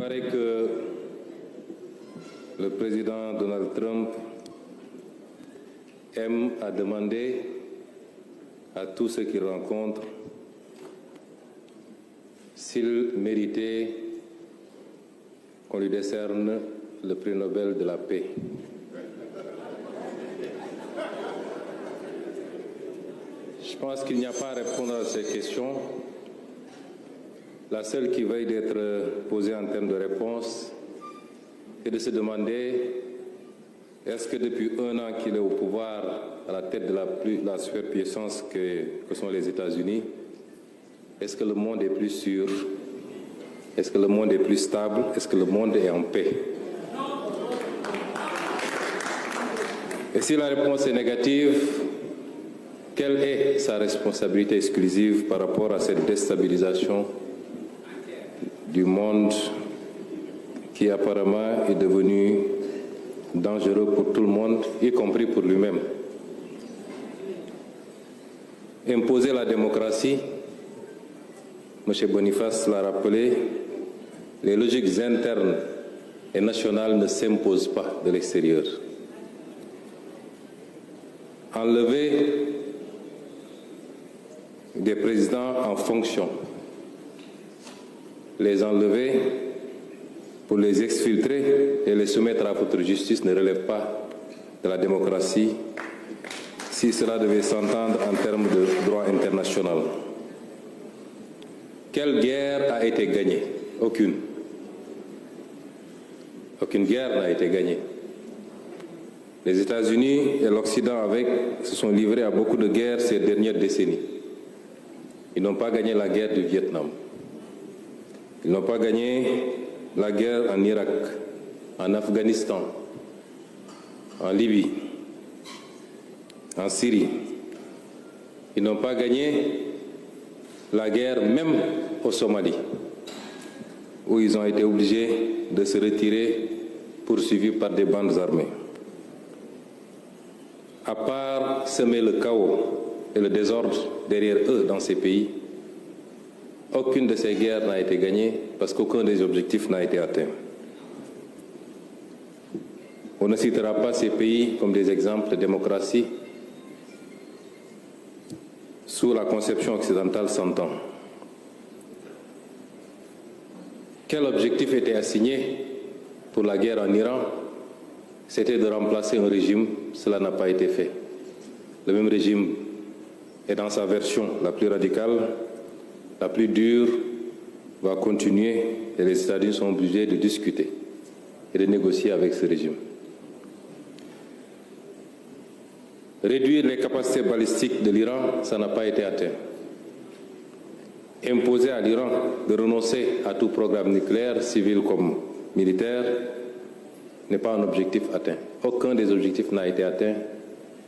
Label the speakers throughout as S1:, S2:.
S1: paraît que le président Donald Trump aime à demander à tous ceux qu'il rencontre s'il méritait qu'on lui décerne le prix Nobel de la paix. Je pense qu'il n'y a pas à répondre à ces questions. La seule qui veuille d'être posée en termes de réponse est de se demander est-ce que depuis un an qu'il est au pouvoir, à la tête de la superpuissance que sont les États-Unis, est-ce que le monde est plus sûr? Est-ce que le monde est plus stable? Est-ce que le monde est en paix? Et si la réponse est négative, quelle est sa responsabilité exclusive par rapport à cette déstabilisation du monde qui apparemment est devenu dangereux pour tout le monde, y compris pour lui-même? Imposer la démocratie, M. Boniface l'a rappelé, les logiques internes et nationales ne s'imposent pas de l'extérieur. Enlever des présidents en fonction, les enlever pour les exfiltrer et les soumettre à votre justice ne relève pas de la démocratie si cela devait s'entendre en termes de droit international. Quelle guerre a été gagnée? Aucune. Aucune guerre n'a été gagnée. Les États-Unis et l'Occident avec se sont livrés à beaucoup de guerres ces dernières décennies. Ils n'ont pas gagné la guerre du Vietnam. Ils n'ont pas gagné la guerre en Irak, en Afghanistan, en Libye, en Syrie. Ils n'ont pas gagné la guerre même au Somalie, où ils ont été obligés de se retirer poursuivis par des bandes armées. À part semer le chaos et le désordre derrière eux dans ces pays, aucune de ces guerres n'a été gagnée parce qu'aucun des objectifs n'a été atteint. On ne citera pas ces pays comme des exemples de démocratie sous la conception occidentale s'entend. Quel objectif était assigné pour la guerre en Iran? C'était de remplacer un régime, cela n'a pas été fait. Le même régime est dans sa version la plus radicale, la plus dure, va continuer et les États-Unis sont obligés de discuter et de négocier avec ce régime. Réduire les capacités balistiques de l'Iran, ça n'a pas été atteint. Imposer à l'Iran de renoncer à tout programme nucléaire, civil comme militaire, n'est pas un objectif atteint. Aucun des objectifs n'a été atteint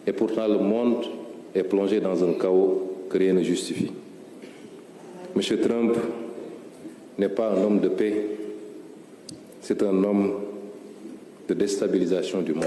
S1: et pourtant le monde est plongé dans un chaos que rien ne justifie. M. Trump n'est pas un homme de paix, c'est un homme de déstabilisation du monde.